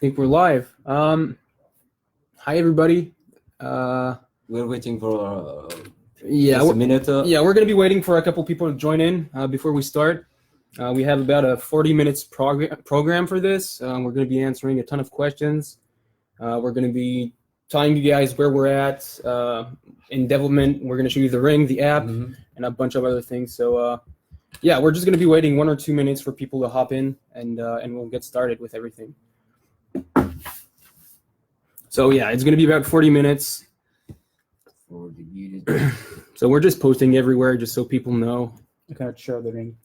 think we're live. Hi everybody. We're waiting for Yeah, just a minute. we're gonna be waiting for a couple people to join in before we start. We have about a 40 minutes program for this. We're gonna be answering a ton of questions. We're gonna be telling you guys where we're at in development. We're gonna show you the ring, the app, and a bunch of other things. So yeah, we're just gonna be waiting 1 or 2 minutes for people to hop in, and we'll get started with everything. So yeah, it's gonna be about 40 minutes. So we're just posting everywhere just so people know. I cannot share the ring.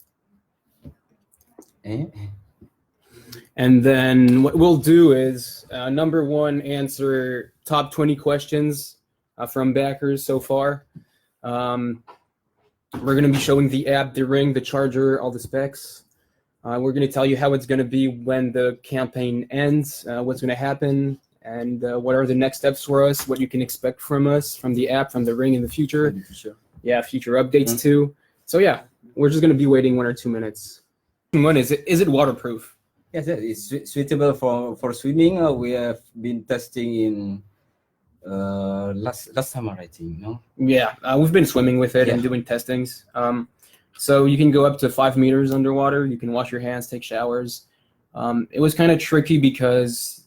And then what we'll do is number one, answer top 20 questions from backers so far. We're going to be showing the app, the ring, the charger, all the specs. We're going to tell you how it's going to be when the campaign ends, what's going to happen, and what are the next steps for us, what you can expect from us, from the app, from the ring in the future. Yeah, future updates too. So yeah, we're just going to be waiting 1 or 2 minutes. One, is it waterproof? Yes, it's suitable for swimming. We have been testing in last summer, I think. No. Yeah, we've been swimming with it and doing testings. So you can go up to 5 meters underwater. You can wash your hands, take showers. It was kind of tricky because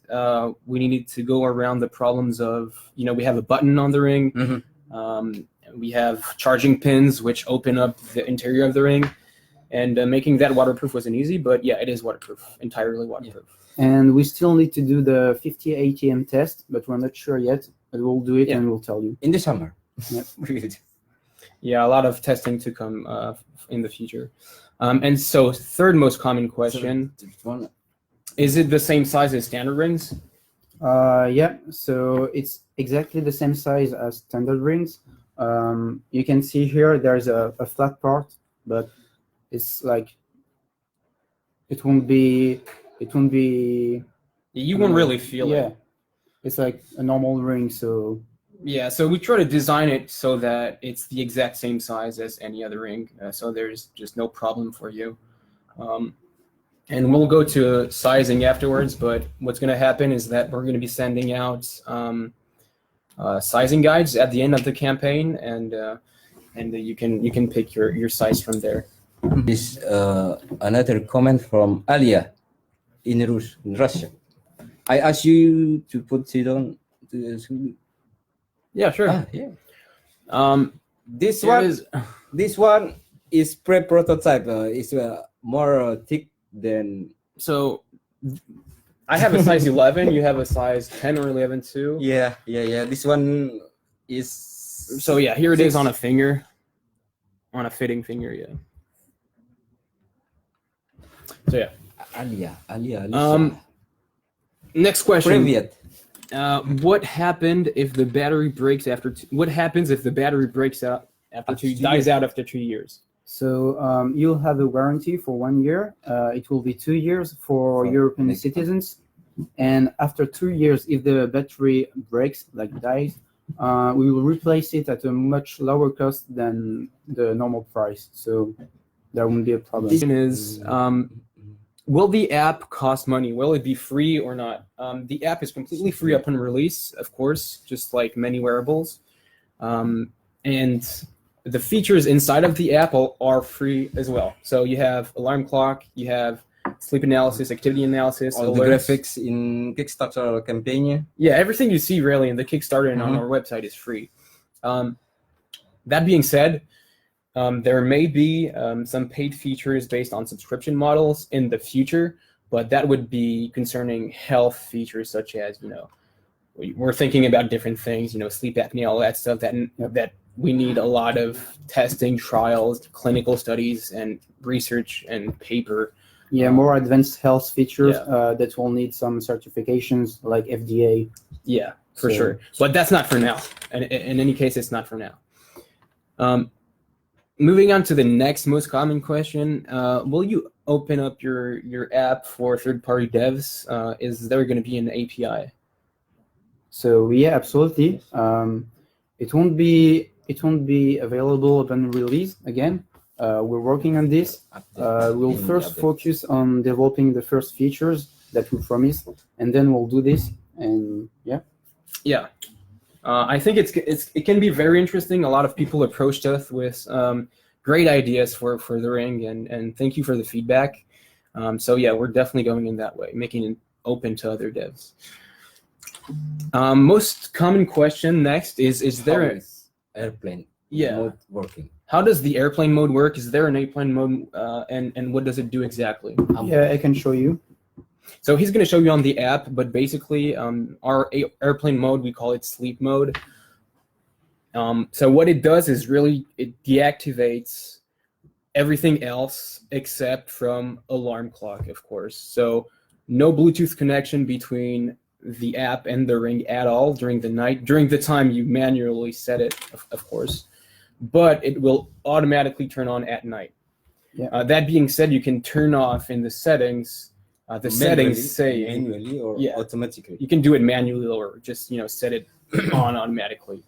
we needed to go around the problems of, we have a button on the ring. We have charging pins which open up the interior of the ring. And making that waterproof wasn't easy, but yeah, it is waterproof, entirely waterproof. And we still need to do the 50 ATM test, but we're not sure yet. But we'll do it and we'll tell you. In the summer. Yeah, a lot of testing to come in the future. And so third most common question, is it the same size as standard rings? Yeah, so it's exactly the same size as standard rings. You can see here there's a flat part, but it's like it won't be. You won't really feel it. Yeah, it's like a normal ring. So yeah, so we try to design it so that it's the exact same size as any other ring, so there's just no problem for you. And we'll go to sizing afterwards, but what's going to happen is that we're going to be sending out sizing guides at the end of the campaign, and you can pick your size from there. This another comment from Alia in Russia. I asked you to put it on. Yeah, sure. This one is pre-prototype. It's more thick than. So I have a size 11. You have a size 10 or 11 too. Yeah. This one is. So yeah, here it is on a finger, on a fitting finger. Yeah. So yeah. Alia. Next question. Привет. What happened if the battery breaks after? What happens if the battery breaks out dies out after 2 years? So you'll have a warranty for 1 year. It will be 2 years for European citizens, and after 2 years, if the battery breaks, like dies, we will replace it at a much lower cost than the normal price. So there won't be a problem. The question is, will the app cost money? Will it be free or not? The app is completely free upon release, of course, just like many wearables. And the features inside of the app are free as well. So you have alarm clock, you have sleep analysis, activity analysis, all the graphics in Kickstarter campaign. Yeah, everything you see really in the Kickstarter and on our website is free. That being said, there may be some paid features based on subscription models in the future, but that would be concerning health features such as, we're thinking about different things, sleep apnea, all that stuff that we need a lot of testing, trials, clinical studies, and research and paper. Yeah, more advanced health features that will need some certifications like FDA. Yeah, for sure. But that's not for now. And in any case, it's not for now. Moving on to the next most common question, will you open up your app for third-party devs? Is there going to be an API? So yeah, absolutely. It won't be available upon release again. We're working on this. We'll first focus on developing the first features, that we promised, and then we'll do this. And yeah. Yeah. I think it can be very interesting. A lot of people approached us with great ideas for the ring, and thank you for the feedback. So yeah, we're definitely going in that way, making it open to other devs. Most common question next is there How is airplane yeah mode working? how does the airplane mode work? Is there an airplane mode, and what does it do exactly? Yeah, I can show you. So he's going to show you on the app, but basically our airplane mode, we call it sleep mode. So what it does is really it deactivates everything else except from alarm clock, of course. So no Bluetooth connection between the app and the ring at all during the night, during the time you manually set it, of course. But it will automatically turn on at night. Yeah. That being said, you can turn off in the settings. Settings say manually or yeah, automatically. you can do it manually or just set it on automatically.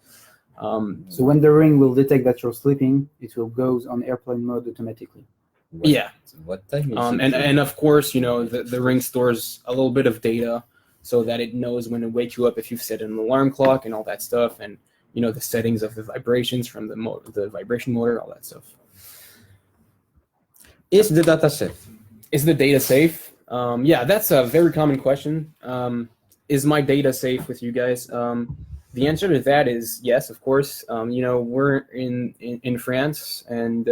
So when the ring will detect that you're sleeping, it will go on airplane mode automatically. What time is it? And of course, the ring stores a little bit of data so that it knows when to wake you up if you've set an alarm clock and all that stuff, and the settings of the vibrations from the vibration motor, all that stuff. Is the data safe? Is the data safe? Yeah, that's a very common question. Is my data safe with you guys? The answer to that is yes, of course. We're in France, and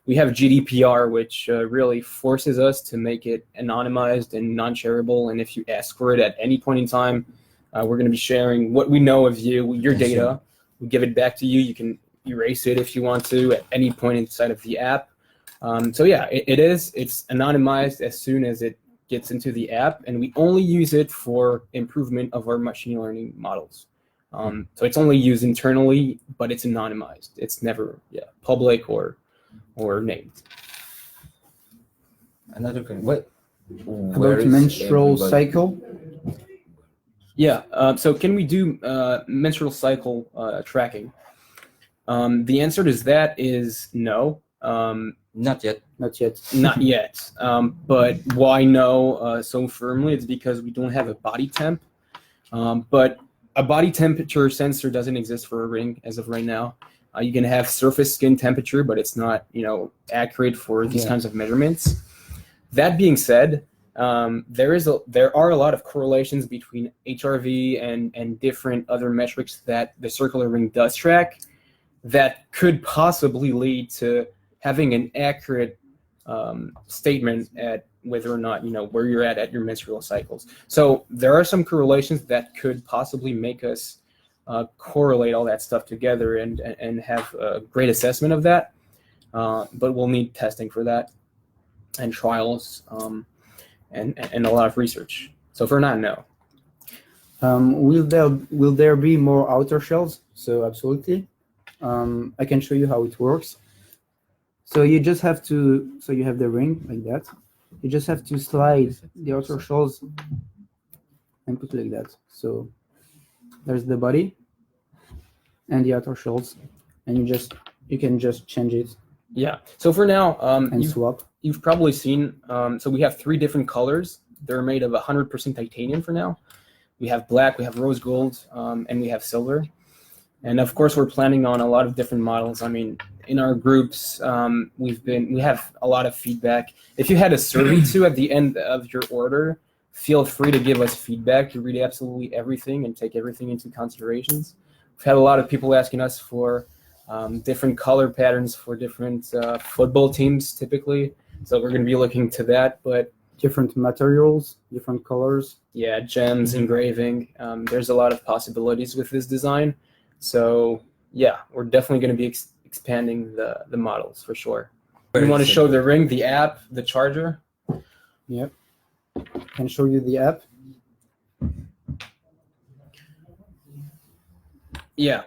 we have GDPR, which really forces us to make it anonymized and non-shareable. And if you ask for it at any point in time, we're going to be sharing what we know of you, your data. We give it back to you. You can erase it if you want to at any point inside of the app. So yeah, it's anonymized as soon as it gets into the app, and we only use it for improvement of our machine learning models. So it's only used internally, but it's anonymized. It's never public or named. Another question. What? About menstrual cycle? Yeah. So can we do menstrual cycle tracking? The answer to that is no. Not yet. Not yet. Not yet. But why no so firmly? It's because we don't have a body temp. But a body temperature sensor doesn't exist for a ring as of right now. You can have surface skin temperature, but it's not accurate for these kinds of measurements. That being said, there are a lot of correlations between HRV and different other metrics that the circular ring does track that could possibly lead to having an accurate statement at whether or not where you're at your menstrual cycles. So there are some correlations that could possibly make us correlate all that stuff together and have a great assessment of that. But we'll need testing for that and trials and a lot of research. So for now, no. Will there be more outer shells? So absolutely. I can show you how it works. So you just have to, so you have the ring like that. You just have to slide the outer shells and put it like that. So there's the body and the outer shells, and you can just change it. Yeah. So for now, and swap. You've probably seen. So we have 3 different colors. They're made of 100% titanium for now. We have black, we have rose gold, and we have silver. And of course, we're planning on a lot of different models. I mean, in our groups, we have a lot of feedback. If you had a survey too at the end of your order, feel free to give us feedback. To read absolutely everything and take everything into considerations. We've had a lot of people asking us for different color patterns for different football teams, typically. So we're going to be looking to that, but different materials, different colors. Yeah, gems, engraving. There's a lot of possibilities with this design. So yeah, we're definitely going to be expanding the models for sure. We want to show the ring, the app, the charger. Yep. Can show you the app. Yeah.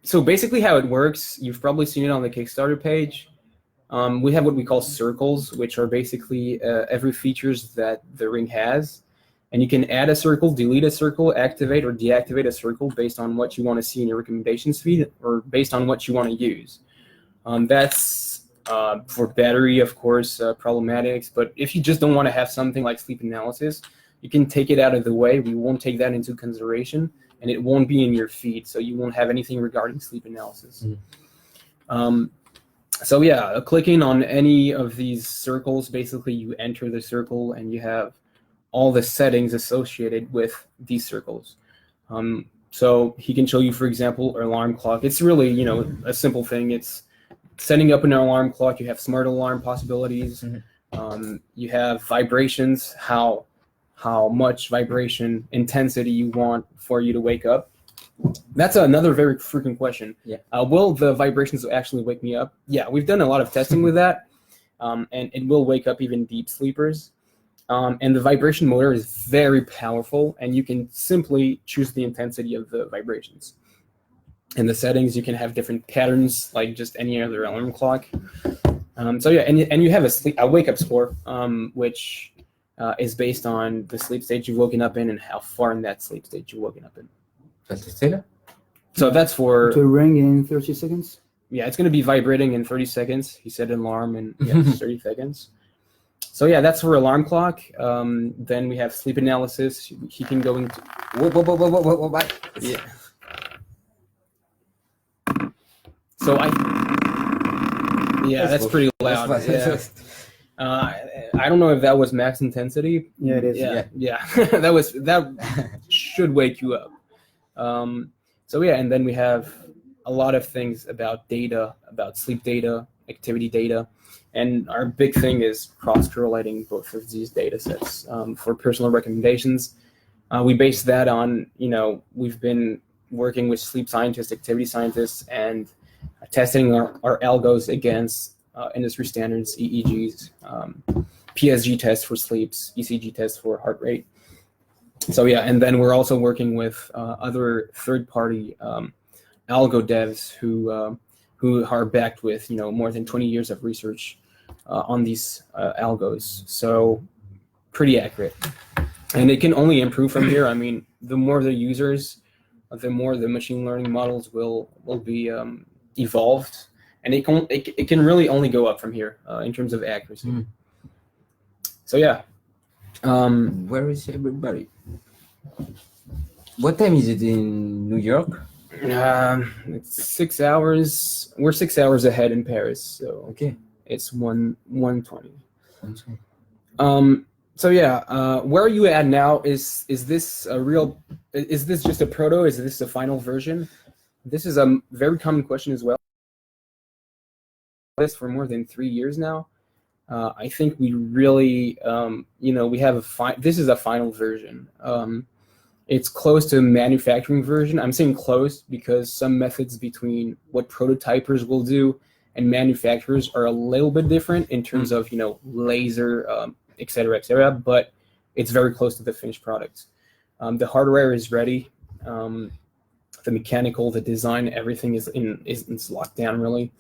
So basically how it works, you've probably seen it on the Kickstarter page. We have what we call circles, which are basically every features that the ring has. And you can add a circle, delete a circle, activate or deactivate a circle based on what you want to see in your recommendations feed or based on what you want to use. That's For battery, of course, problematics. But if you just don't want to have something like sleep analysis, you can take it out of the way. We won't take that into consideration, and it won't be in your feed, so you won't have anything regarding sleep analysis. So yeah, clicking on any of these circles, basically you enter the circle and you have all the settings associated with these circles. So he can show you, for example, an alarm clock. It's really, you know, a simple thing. It's setting up an alarm clock. You have smart alarm possibilities. You have vibrations, how much vibration intensity you want for you to wake up. That's another very frequent question. Will the vibrations actually wake me up? Yeah, we've done a lot of testing with that, and it will wake up even deep sleepers. And the vibration motor is very powerful, and you can simply choose the intensity of the vibrations. In the settings, you can have different patterns, like just any other alarm clock. So yeah, and you have a wake-up score, which is based on the sleep state you've woken up in and how far in that sleep state you've woken up in. So that's for... To ring in 30 seconds? Yeah, it's going to be vibrating in 30 seconds. He said an alarm in 30 seconds. So yeah, that's for alarm clock. Then we have sleep analysis. He can go into... Yeah. So yeah, that's pretty loud. Yeah. I don't know if that was max intensity. Yeah, it is. Yeah. that should wake you up. So yeah, and then we have a lot of things about data, about sleep data, activity data, and our big thing is cross-correlating both of these data sets for personal recommendations. We base that on, you know, we've been working with sleep scientists, activity scientists, and testing our algos against industry standards, EEGs, PSG tests for sleeps, ECG tests for heart rate. So yeah, and then we're also working with other third-party algo devs who are backed with, you know, more than 20 years of research on these algos. So pretty accurate, and it can only improve from here. I mean, the more the users, the more the machine learning models will be evolved, and it can really only go up from here in terms of accuracy. So yeah. Where is everybody? What time is it in New York? It's 6 hours. We're 6 hours ahead in Paris, so Okay. it's 1:20. So yeah, where are you at now? Is this a real? Is this just a proto? Is this a final version? This is a very common question as well. This for more than 3 years now. I think we really, you know, we have this is a final version. It's close to a manufacturing version. I'm saying close because some methods between what prototypers will do and manufacturers are a little bit different in terms of, you know, laser, et cetera, but it's very close to the finished product. The hardware is ready. The mechanical, the design, everything is locked down really.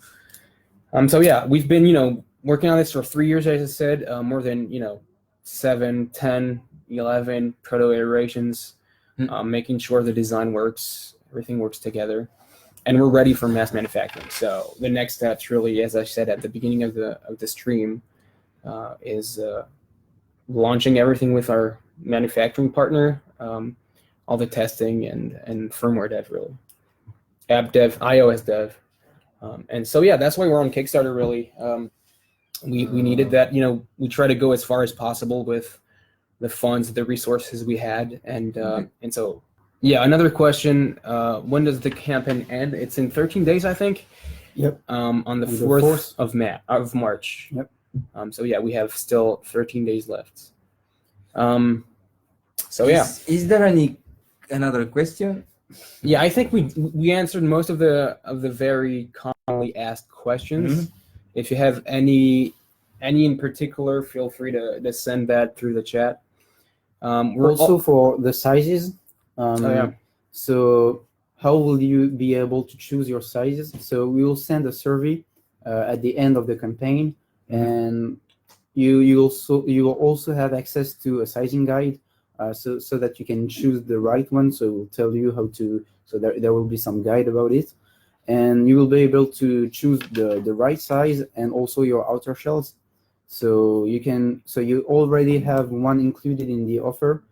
So yeah, we've been, you know, working on this for 3 years, as I said, more than, you know, 7, 10, 11 proto iterations, making sure the design works, everything works together, and we're ready for mass manufacturing. So the next steps really, as I said at the beginning of the stream, is launching everything with our manufacturing partner, all the testing and firmware dev really, app dev, iOS dev. And so yeah, that's why we're on Kickstarter really. We needed that, you know, we try to go as far as possible with the funds, the resources we had, and so yeah. Another question: when does the campaign end? It's in 13 days, I think. Yep. On the 4th of March. Yep. So yeah, we have still 13 days left. So yeah. Is there another question? Yeah, I think we answered most of the very commonly asked questions. If you have any in particular, feel free to send that through the chat. We're also for the sizes. So how will you be able to choose your sizes? So we will send a survey at the end of the campaign, and you will also have access to a sizing guide, so that you can choose the right one. So we'll tell you how to. So there will be some guide about it. and you will be able to choose the right size and also your outer shells. So you already have one included in the offer.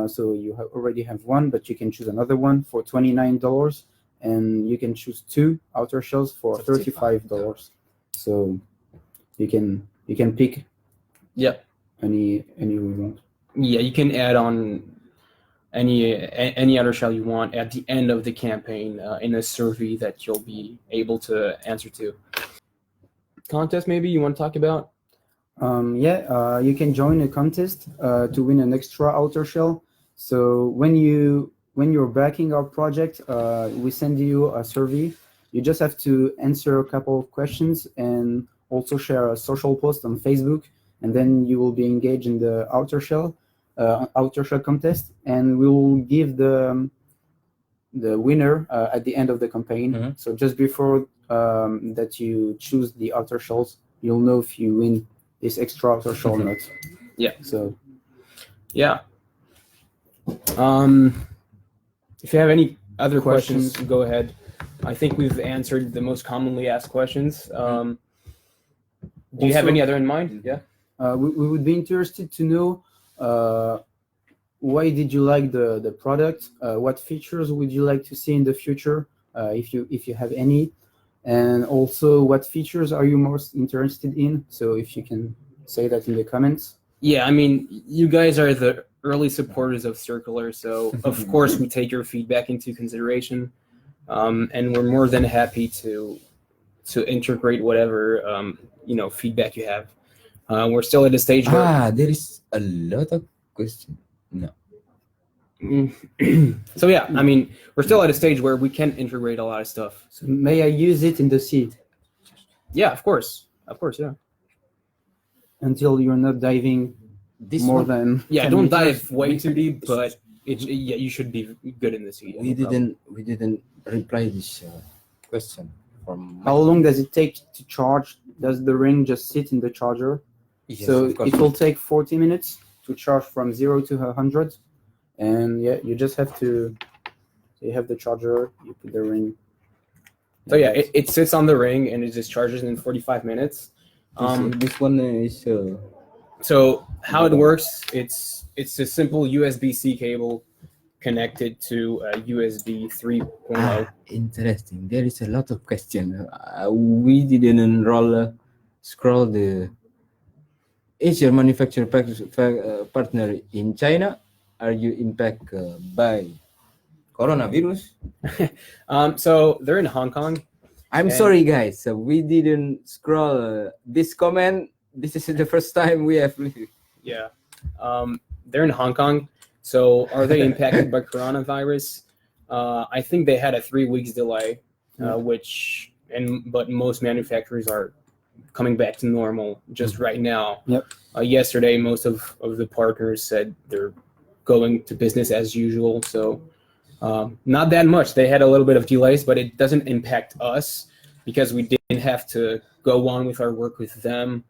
So you already have one, but you can choose another one for $29, and you can choose two outer shells for $35. So you can pick any you want. Yeah, you can add on any outer shell you want at the end of the campaign in a survey that you'll be able to answer to. Contest maybe you want to talk about? You can join a contest to win an extra outer shell. So when you're backing our project, we send you a survey. You just have to answer a couple of questions and also share a social post on Facebook, and then you will be engaged in the outer shell contest, and we will give the winner at the end of the campaign. Mm-hmm. So just before that you choose the outer shells, you'll know if you win this extra outer shell or not. Yeah. So. Yeah. If you have any other questions, go ahead. I think we've answered the most commonly asked questions. Do you have any other in mind? Yeah. We would be interested to know why did you like the product? What features would you like to see in the future, if you have any? And also, what features are you most interested in? So if you can say that in the comments. Yeah, I mean, you guys are the early supporters of Circular, so of course we take your feedback into consideration, and we're more than happy to integrate whatever feedback you have. We're still at a stage where there is a lot of questions. No. So yeah, I mean, we're still at a stage where we can integrate a lot of stuff. So may I use it in the sea? Yeah, of course, yeah. Until you're not diving than. Yeah, 10 don't meters. dive way too deep, but you should be good in the sea. We didn't reply this question from. How long does it take to charge? Does the ring just sit in the charger? Yes, So of course. it will take 40 minutes to charge from 0 to 100, and you just have to. So you have the charger, you put the ring. So yeah, it sits on the ring and it just charges in 45 minutes. This one is. So how it works, it's a simple USB-C cable connected to a USB 3.0. Interesting. There is a lot of questions. We didn't scroll the. Is your manufacturer partner in China? Are you impacted by coronavirus? So they're in Hong Kong. I'm sorry, guys. So we didn't scroll this comment. This is the first time we have. Yeah. They're in Hong Kong. So are they impacted by coronavirus? I think they had a 3 weeks delay, but most manufacturers are coming back to normal just right now. Yep. Yesterday, most of the partners said they're going to business as usual. So not that much. They had a little bit of delays, but it doesn't impact us because we didn't have to go on with our work with them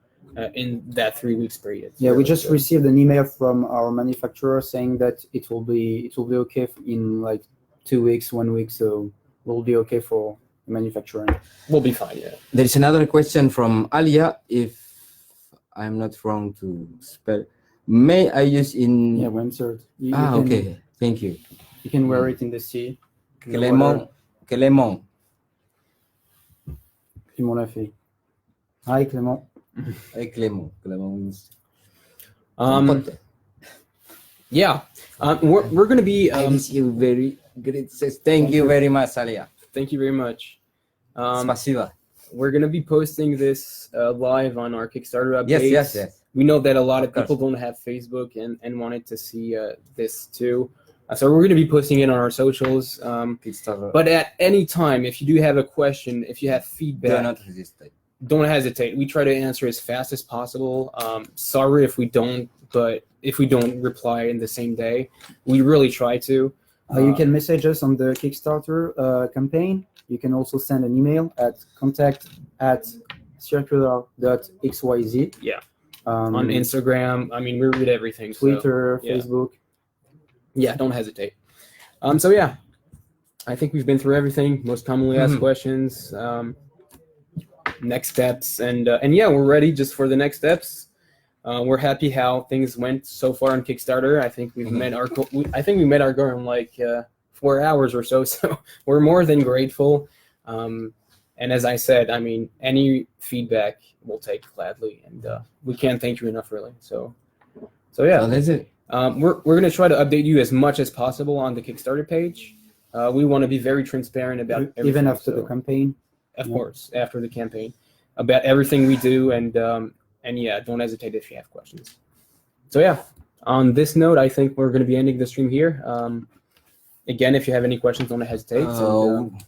in that 3 weeks period. Yeah, we just received an email from our manufacturer saying that it will be okay in like 2 weeks, 1 week. So we'll be okay for manufacturing. We'll be fine. Yeah. There is another question from Alia. If I'm not wrong to spell, may I use in? Yeah, Wensert. Okay. Thank you. You can wear it in the sea. Clément. Clément l'a fait. Hi, Clément. Hey, Clément. Clément means. Yeah. We're going to be. Thank you very great. Thank you very much, Alia. Thank you very much. Spasiba. We're going to be posting this live on our Kickstarter updates. Yes. We know that a lot of people don't have Facebook and wanted to see this too. So we're going to be posting it on our socials. But at any time, if you do have a question, if you have feedback, don't hesitate. We try to answer as fast as possible. Sorry if we don't, but if we don't reply in the same day, we really try to. You can message us on the Kickstarter campaign. You can also send an email at contact@circular.xyz. Yeah. On Instagram. I mean, we read everything. Twitter, so, yeah. Facebook. Yeah, don't hesitate. So yeah, I think we've been through everything. Most commonly asked questions, next steps, and yeah, we're ready just for the next steps. We're happy how things went so far on Kickstarter. I think we've met our goal. I think we met our goal in like 4 hours or so. So we're more than grateful. And as I said, I mean, any feedback we'll take gladly, and we can't thank you enough, really. So yeah, So that's it. we're gonna try to update you as much as possible on the Kickstarter page. We want to be very transparent about everything, even after so, the campaign. of course, after the campaign, about everything we do, and yeah, don't hesitate if you have questions. So yeah, on this note, I think we're going to be ending the stream here. Again, if you have any questions, don't hesitate. And,